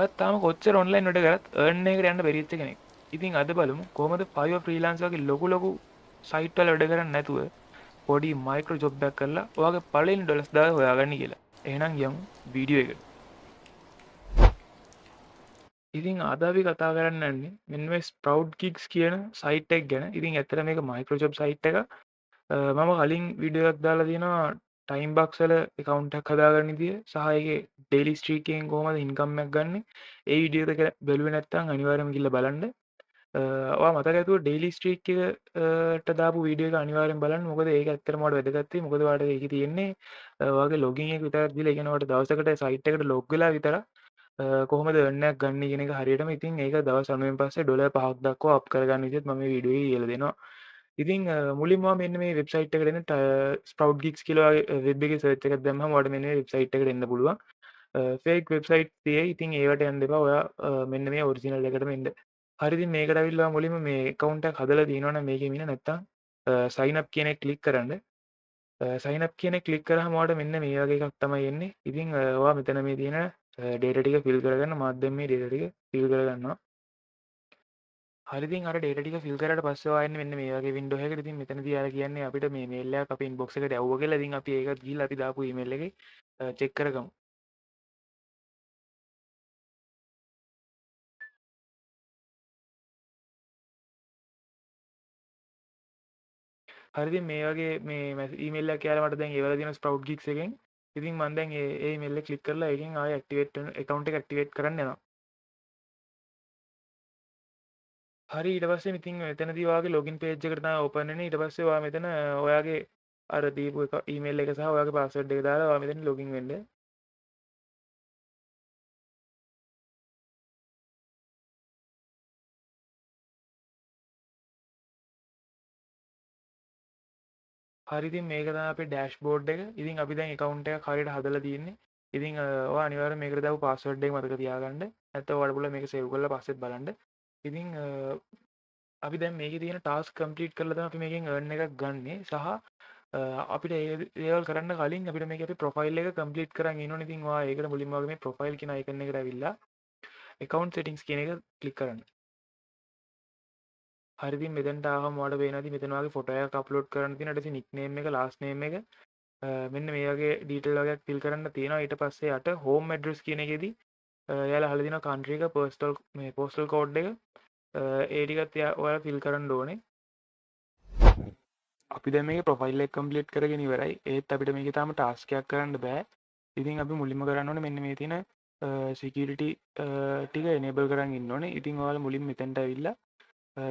ඔයත් තාම කොච්චර ඔන්ලයින් වැඩ කරත් earn එකකට යන්න බැරි වෙච්ච කෙනෙක්. ඉතින් අද බලමු කොහොමද Fiverr freelance වගේ ලොකු සයිට් වල වැඩ කරන්නේ නැතුව පොඩි මයික්‍රෝ ජොබ් එකක් කරලා ඔයාගේ පළවෙනි ඩොලර්ස් 10 හොයාගන්න කියලා. එහෙනම් යමු වීඩියෝ එකට. ඉතින් අද අපි කතා කරන්න යන්නේ මෙන්න මේ Sprout Gigs කියන සයිට් එක ගැන. ඉතින් ඇත්තට මේක මයික්‍රෝ ජොබ් සයිට් එකක්. මම කලින් වීඩියෝ එකක් දාලා තියෙනවා ටයිම් බක්ස් වල account එකක් හදාගන්න විදිය සහ ඒකේ daily streak එකෙන් කොහොමද income එකක් ගන්න. ඒ වීඩියෝ එක බැලුවේ නැත්නම් අනිවාර්යයෙන්ම ගිහලා බලන්න. ඔයා මතක ඇතුව ඩේලි ස්ට්‍රීක් එකට දාපු වීඩියෝ එක අනිවාර්යෙන් බලන්න. මොකද ඒක ඇත්තටම වඩා වැදගත් වෙයි. මොකද ඔයාලට ඒකේ තියෙන්නේ ඔයාගේ login එක විතරක් දීලා ඒ කියන්නේ ඔයාලට දවසකට site එකට log වෙලා විතරක් කොහොමද earn එකක් ගන්න කියන එක හරියටම. ඉතින් ඒක දවස් 90න් පස්සේ ඩොලර් 5ක් දක්වා අප් කරගන්න විදිහත් මම මේ වීඩියෝ එකේ කියලා දෙනවා. ඉතින් මුලින්ම මෙන්න මේ වෙබ්සයිට් එකට එන්න Sprout Gigs කියලා වෙබ් එකේ සර්ච් එකක් දැම්මම ඔයාලට මෙන්න මේ වෙබ්සයිට් එකට එන්න පුළුවන්. ෆේක් වෙබ්සයිට් තියෙයි. ඉතින් ඒවට යන්න එපා. ඔයා මෙන්න මේ ඔරිජිනල් එකටම එන්න. හරි ඉතින් මේකට ඇවිල්ලා මුලින්ම මේ account එකක් හදලා තියෙනවා නම් මේකේ මින නැත්තම් sign up කියන එක ක්ලික් කරන්න. sign up කියන එක ක්ලික් කරාම ඔයාලට මෙන්න මේ වගේ එකක් තමයි එන්නේ. ඉතින් ඔයා මෙතන මේ තියෙන data ටික fill කරගන්න. මාත් දැන් මේ data ටික fill කරගන්නවා. හරි ඉතින් අර data ටික fill කරාට පස්සේ ඔයා එන්නේ මෙන්න මේ වගේ window එකකට. ඉතින් මෙතනදී ආර කියන්නේ අපිට මේ mail එකක් අපේ inbox එකට යවුවා කියලා. ඉතින් අපි ඒකත් ගිහිල්ලා අපි දාපු email එකේ check කරගමු. හරි ඉතින් මේ වගේ මේ ඊමේල් එකක් කියලා මට දැන් ඒවල තියෙන Sprout Gigs එකෙන්. ඉතින් මම දැන් ඒ ඊමේල් එක ක්ලික් කරලා ඒකෙන් ආයෙ ඇක්ටිවේට් වෙන account එක ඇක්ටිවේට් කරන්න යනවා. හරි ඊට පස්සේ ඉතින් මෙතනදී ඔයාගේ login page එකට තමයි open වෙන්නේ. ඊට පස්සේ ඔයා මෙතන ඔයාගේ අර දීපු එක ඊමේල් එක සහ ඔයාගේ password එක දාලා ඔයා මෙතන login වෙන්න. හරි ඉතින් මේක තමයි අපේ dashboard එක. ඉතින් අපි දැන් account එකක් හරියට හදලා තියෙන්නේ. ඉතින් ඔයා අනිවාර්යෙන් මේකට දාපු password එක මතක තියාගන්න. නැත්නම් ඔයාලට පුළුවන් මේක save කරලා පස්සෙත් බලන්න. ඉතින් අපි දැන් මේකේ තියෙන ටාස්ක් කම්ප්ලීට් කරලා තමයි අපි මේකෙන් earn එකක් ගන්නෙ සහ අපිට ඒ දේවල් කරන්න කලින් අපිට මේකේ අපේ ප්‍රොෆයිල් එක කම්ප්ලීට් කරන් ඉන්න ඕනේ. ඉතින් ඔයා ඒකට මුලින්ම වගේ මේ ප්‍රොෆයිල් කියන අයිකන් එකට ඇවිල්ලා account settings කියන එක ක්ලික් කරන්න. හරි ඉතින් මෙතනට ආවම ඔයාලට පේනවා ඉතින් මෙතන ඔයාගේ ෆොටෝ එකක් අප්ලෝඩ් කරන්න තියෙනවා. ඊට පස්සේ නික්නේම් එක ලාස්ට් නේම් එක මෙන්න මේ වගේ ඩීටේල් වගේක් ෆිල් කරන්න තියෙනවා. ඊට පස්සේ යට home address කියන එකේදී එයාලා අහලා දෙනවා country එක postal code එක ඒ ටිකත් ඔයාලා ෆිල් කරන්න ඕනේ. අපි දැන් මේකේ ප්‍රොෆයිල් එක කම්ප්ලීට් කරගෙන ඉවරයි. ඒත් අපිට මේකේ තාම ටාස්ක් එකක් කරන්න බෑ. ඉතින් අපි මුලින්ම කරන්න ඕනේ මෙන්න මේ තියෙන security ටික enable කරන් ඉන්න ඕනේ. ඉතින් ඔයාලා මුලින්ම මෙතනට ඇවිල්ලා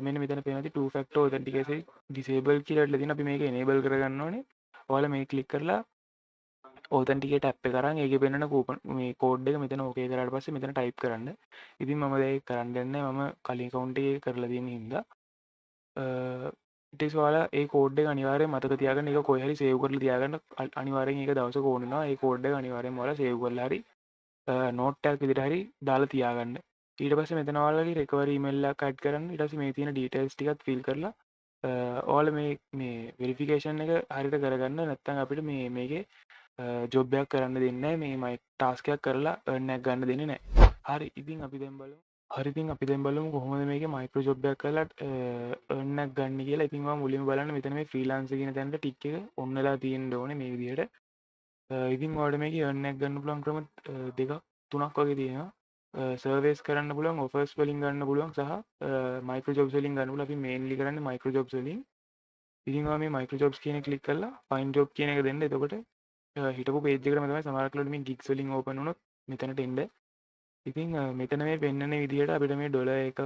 මෙන්න මෙතන පේනවා two factor authentication disable කියලා ඉట్లా තියෙන අපි මේක enable කරගන්න ඕනේ. ඔයාලා මේක ක්ලික් කරලා authenticate app එක කරන් ඒකේ පෙන්නන කූපන් මේ කෝඩ් එක මෙතන ඕකේ කරාට පස්සේ මෙතන ටයිප් කරන්න. ඉතින් මම දැන් ඒක කරන්න යන්නේ මම කලින් account එකේ කරලා තියෙන හින්දා ඉතින් ඔයාලා ඒ කෝඩ් එක අනිවාර්යෙන් මතක තියාගන්න. ඒක කොහේ හරි සේව් කරලා තියාගන්න. අනිවාර්යෙන් ඒක දවසක ඕන වෙනවා. ඒ කෝඩ් එක අනිවාර්යෙන්ම ඔයාලා සේව් කරලා හරි නෝට් එකක් විදිහට හරි දාලා තියාගන්න. ඊට පස්සේ මෙතන ඔයාලගේ recovery email එකක් add කරන්න. ඊට පස්සේ මේ තියෙන details ටිකත් fill කරලා ඔයාලා මේ verification එක හරියට කරගන්න. නැත්නම් අපිට මේකේ ජොබ් එකක් කරන්න දෙන්නේ නැහැ. මේ ටාස්ක් එකක් කරලා earn එකක් ගන්න දෙන්නේ නැහැ. හරි ඉතින් අපි දැන් බලමු. හරි ඉතින් අපි දැන් බලමු කොහොමද මේකේ මයික්‍රෝ ජොබ් එකක් කරලා earn එකක් ගන්න කියලා. ඉතින් මම මුලින්ම බලන්න මෙතන මේ freelancer කියන තැනට ටික් එක ඔන් වෙලා තියෙන්න ඕනේ මේ විදිහට. ඉතින් ඔයාලට මේකේ earn එකක් ගන්න පුළුවන් ක්‍රම දෙකක් තුනක් වගේ තියෙනවා. සර්වේස් කරන්න පුළුවන්, offers වලින් ගන්න පුළුවන් සහ මයික්‍රෝ ජොබ්ස් වලින් ගන්න පුළුවන්. අපි mainly කරන්නේ මයික්‍රෝ ජොබ්ස් වලින්. ඉතින් ඔයා මේ මයික්‍රෝ ජොබ්ස් කියන එක ක්ලික් කරලා find job කියන එක දෙන්න. එතකොට හිටපු page එකටම තමයි සමහරක් වෙලාවට මේ gigs වලින් open වුණොත් මෙතනට එන්න. ඉතින් මෙතන මේ පෙන්වන විදිහට අපිට මේ ඩොලර් එකක්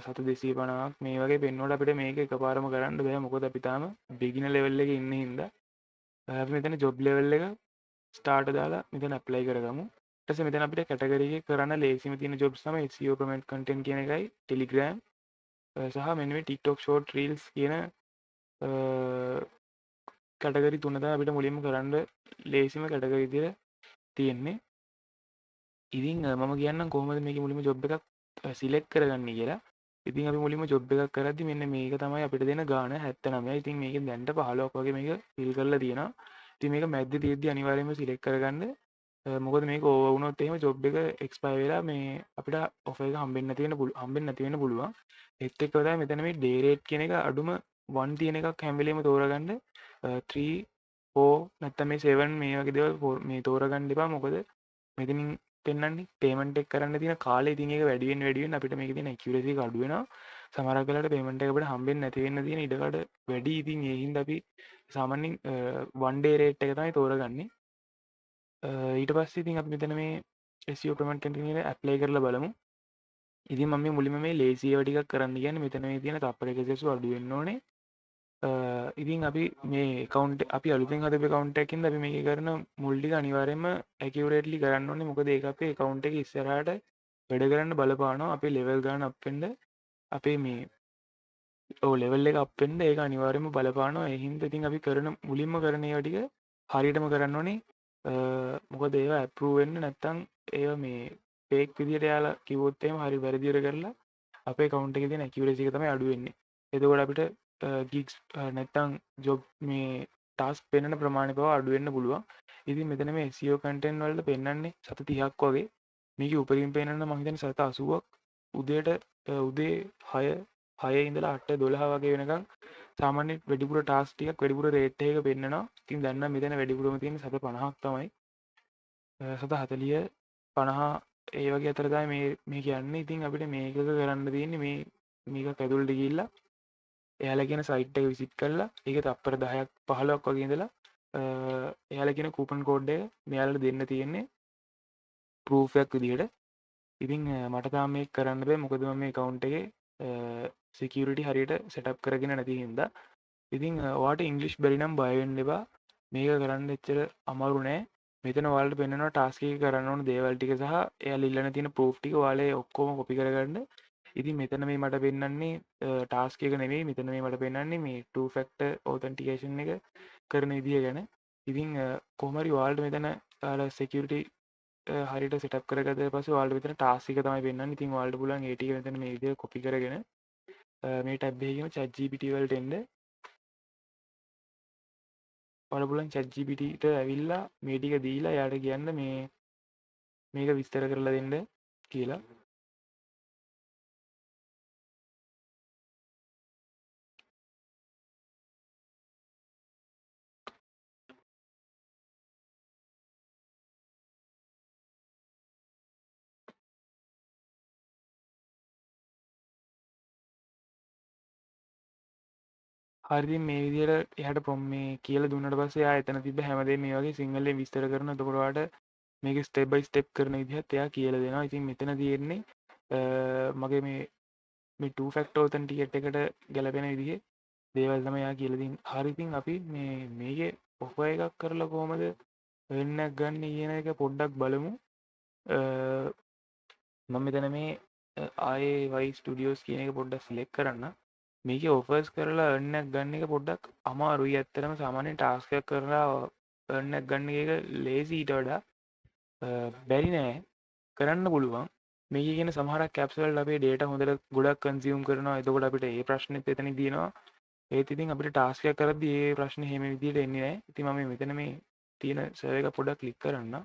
750ක් මේ වගේ පෙන්වනකොට අපිට මේක එකපාරම කරන්න බෑ. මොකද අපි තාම beginner level එකේ ඉන්න හින්දා අපි මෙතන job level එක start දාලා මෙතන apply කරගමු. ඊට පස්සේ මෙතන අපිට category එක කරන්න ලේසිම තියෙන jobs තමයි SEO promote content කියන එකයි Telegram සහ මෙන්න මේ TikTok short reels කියන category තුන තමයි අපිට මුලින්ම කරන්න ලේසිම category විදිහට තියෙන්නේ. ඉතින් මම කියන්නම් කොහොමද මේකේ මුලින්ම ජොබ් එකක් සිලෙක්ට් කරගන්නේ කියලා. ඉතින් අපි මුලින්ම ජොබ් එකක් කරද්දි මෙන්න මේක තමයි අපිට දෙන ගාණ 79. ඉතින් මේකෙන් දැන්ට 15ක් වගේ මේක ෆිල් කරලා තියෙනවා. ඉතින් මේක මැද්දේ තියෙද්දි අනිවාර්යයෙන්ම සිලෙක්ට් කරගන්න. මොකද මේක ඕවුනොත් එහෙම ජොබ් එක එක්ස්පයර් වෙලා මේ අපිට ඔෆර් එක හම්බෙන්නේ නැති වෙන්න පුළුවන්. ඒත් එක්ක තමයි මෙතන මේ ඩේ රේට් කියන එක අඩුම 1 තියෙන එකක් හැම වෙලෙම තෝරගන්න. 3 4 නැත්නම් මේ 7 මේ වගේ දේවල් මේ තෝරගන්න එපා. මොකද මෙතනින් පෙන්වන්නේ පේමන්ට් එක කරන්න තියෙන කාලේ. ඉතින් ඒක වැඩි වෙන්න අපිට මේකේ තියෙන ඇකියුරසි එක අඩු වෙනවා. සමහරක් වෙලාවට පේමන්ට් එක අපිට හම්බෙන්නේ නැති වෙන්න තියෙන ඉඩකඩ වැඩි. ඉතින් ඒ හින්දා අපි සාමාන්‍යයෙන් 1 day rate එක තමයි තෝරගන්නේ. ඊට පස්සේ ඉතින් අපි මෙතන මේ SEO ප්‍රොමෝට් කරන ඇප්ලයි කරලා බලමු. ඉතින් මම මුලින්ම මේ ලේසි ඒවා ටිකක් කරන්න කියන්නේ මෙතන මේ තියෙන තප්පර එක සෙසු අඩු වෙන්න ඕනේ. ඉතින් අපි මේ account අපි අලුතෙන් හදපු account එකකින්ද අපි මේක කරන මුල් ටික අනිවාර්යයෙන්ම accurately කරන්න ඕනේ. මොකද ඒක අපේ account එක ඉස්සරහට වැඩ කරන්න බලපානවා. අපේ level ගන්න up වෙන්න අපේ මේ ලෙවල් එක අප් වෙන්න ඒක අනිවාර්යයෙන්ම බලපානවා. ඒ හින්දා ඉතින් අපි කරන මුලින්ම කරන ඒවා ටික හරියටම කරන්න ඕනේ. මොකද ඒවා ඇප්රූව් වෙන්න නැත්නම් ඒවා මේ ෆේක් විදියට යාලා කිව්වොත් එහෙම හරි වැරදියට කරලා අපේ account එකේ තියෙන accuracy එක තමයි අඩු වෙන්නේ. එතකොට අපිට gigs නැත්නම් job මේ task පෙන්වන ප්‍රමාණය පවා අඩු වෙන්න පුළුවන්. ඉතින් මෙතන මේ SEO content වලට පෙන්වන්නේ සත 30ක් වගේ. මේකේ උපරිම පෙන්වන්න මම හිතන්නේ සත 80ක්. උදේ 6 ඉඳලා 8 12 වගේ වෙනකම් සාමාන්‍ය වැඩිපුර ටාස්ක් ටිකක් වැඩිපුර රේට් එකක පෙන්නනවා. ඉතින් දැන් නම් මෙතන වැඩිපුරම තියෙන සත 50ක් තමයි. සත 40 50 ඒ වගේ අතර තමයි මේ කියන්නේ. ඉතින් අපිට මේකක කරන්න තියෙන්නේ මේක කැදුල්ට ගිහිල්ලා එයාලා කියන සයිට් එක විසිට් කරලා ඒක තප්පර 10ක් 15ක් වගේ ඉඳලා එයාලා කියන කූපන් කෝඩ් එක මෙයාලට දෙන්න තියෙන්නේ ප්‍රූෆ් එකක් විදියට. ඉතින් මට තාම මේක කරන්න බෑ. මොකද මම මේ account එකේ security හරියට setup කරගෙන නැති හින්දා. ඉතින් ඔයාට ඉංග්ලිෂ් බැරි නම් බය වෙන්න එපා. මේක කරන්න එච්චර අමාරු නෑ. මෙතන ඔයාලට පෙන්නනවා ටාස්ක් එක කරන්න ඕන දේවල් ටික සහ එයාලා ඉල්ලන තියෙන ප්‍රූෆ් ටික ඔයාලා ඔක්කොම කොපි කරගන්න. ඉතින් මෙතන මේ මට පෙන්වන්නේ ටාස්ක් එක නෙවෙයි. මෙතන මේ මට පෙන්වන්නේ මේ two factor authentication එක කරන විදිය ගැන. ඉතින් කොහොම හරි ඔයාලට මෙතන ඔයාලා security හරියට සෙටප් කරගත්තට පස්සේ ඔයාලට මෙතන ටාස්ක් එක තමයි පෙන්වන්නේ. ඉතින් ඔයාලට පුළුවන් ඒ ටික මෙතන මේ විදිහට කොපි කරගෙන මේ ටැබ් එකේ ගිහම ChatGPT වලට එන්න. ඔයාලා පුළුවන් ChatGPT ට ඇවිල්ලා මේ ටික දීලා එයාට කියන්න මේක විස්තර කරලා දෙන්න කියලා. හරි ඉතින් මේ විදිහට එයාට මේ කියලා දුන්නට පස්සේ එයා එතන තිබ්බ හැමදේම මේ වගේ සිංහලෙන් විස්තර කරනවා. එතකොට ඔයාලට මේක ස්ටෙප් බයි ස්ටෙප් කරන විදිහත් එයා කියලා දෙනවා. ඉතින් මෙතන තියෙන්නේ මගේ මේ two factor authenticator එකට ගැලපෙන විදිහේ දේවල් තමයි එයා කියලා දෙන්නේ. හරි ඉතින් අපි මේකේ ඔෆර් එකක් කරලා කොහමද වෙන්නක් ගන්න කියන එක පොඩ්ඩක් බලමු. මම මෙතන මේ ආයේ වයි ස්ටුඩියෝස් කියන එක පොඩ්ඩක් සිලෙක්ට් කරන්න. මේකේ ඔෆර්ස් කරලා earn එකක් ගන්න එක පොඩ්ඩක් අමාරුයි. ඇත්තටම සාමාන්‍යයෙන් ටාස්ක් එකක් කරලා earn එකක් ගන්න එක ලේසි ඊට වඩා බැරි නෑ, කරන්න පුළුවන්. මේකේ කියන සමහරක් apps වලට අපේ data හොඳට ගොඩක් consume කරනවා. එතකොට අපිට ඒ ප්‍රශ්නෙත් එතනදී තියෙනවා. ඒත් ඉතින් අපිට ටාස්ක් එකක් කරද්දී ඒ ප්‍රශ්නේ හැම විදිහට එන්නේ නෑ. ඉතින් මම මෙතන මේ තියෙන සර්වර් එක පොඩ්ඩක් ක්ලික් කරන්න.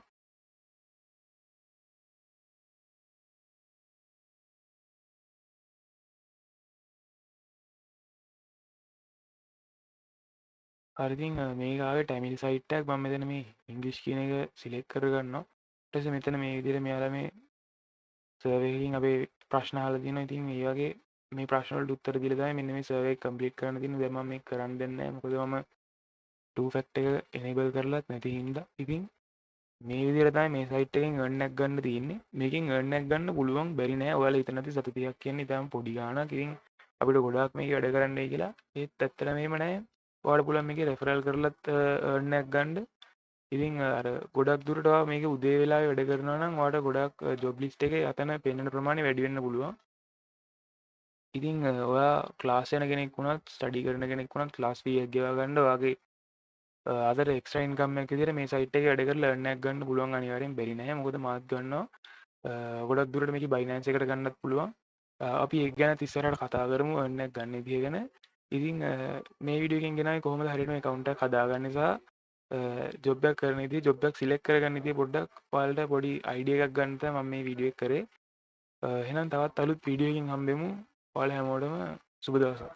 හරි ඉතින් මේක ආවේ ටැමිල් සයිට් එකක්. මම මෙතන මේ ඉංග්‍රීසි කියන එක සිලෙක්ට් කරගන්නවා. ඊට පස්සේ මෙතන මේ විදිහට මෙයාලා මේ සර්වේ එකකින් අපේ ප්‍රශ්න අහලා තියෙනවා. ඉතින් මේ වගේ මේ ප්‍රශ්න වලට උත්තර දීලා තමයි මෙන්න මේ සර්වේ එක කම්ප්ලීට් කරන්න තියෙන්නේ. දැන් මම මේක කරන්න දෙන්නේ නැහැ. මොකද මම two factor එක enable කරලත් නැති හින්දා. ඉතින් මේ විදිහට තමයි මේ සයිට් එකෙන් earn එකක් ගන්න තියෙන්නේ. මේකෙන් earn එකක් ගන්න පුළුවන් බැරි නෑ. ඔයාලා හිතන නැති 30ක් කියන්නේ ඉතාලම පොඩි ගාණක්. ඉතින් අපිට ගොඩාක් මේක වැඩ කරන්නයි කියලා. ඒත් ඇත්තටම එහෙම නෑ. ඔයාලා පුළුවන් මේකේ රෙෆරල් කරලත් earn එකක් ගන්න. ඉතින් අර ගොඩක් දුරට මේක උදේ වෙලාවේ වැඩ කරනවා නම් ඔයාලට ගොඩක් ජොබ් ලිස්ට් එකේ අතන පෙන්වන ප්‍රමාණය වැඩි වෙන්න පුළුවන්. ඉතින් ඔයා ක්ලාස් යන කෙනෙක් වුණත් ස්ටඩි කරන කෙනෙක් වුණත් ක්ලාස් ෆී එක ගෙවා ගන්න ඔයාගේ අදර එක්ස්ට්‍රා ඉන්කම් එකක් විදිහට මේ සයිට් එකේ වැඩ කරලා earn එකක් ගන්න පුළුවන්. අනිවාර්යෙන් බැරි නෑ. මොකද මාත් ගන්නවා ගොඩක් දුරට මේක Binance එකට ගන්නත් පුළුවන්. අපි ඒක ගැන ඉස්සරහට කතා කරමු earn එකක් ගන්න විදිහ ගැන. ඉතින් මේ වීඩියෝ එකෙන් ගෙනාවේ කොහොමද හරියටම account එකක් හදාගන්නේ සහ ජොබ්යක් කරනදී ජොබ්යක් සිලෙක් කරගන්න ති පොඩ්ඩක් පාලට පොඩි අයිඩිය එකක් ගන්නත ම මේ විඩිය කරේ හෙනම් තවත් අලුත් පිඩියකින් හම්බෙමු පාල හැමෝටම සුබදවසා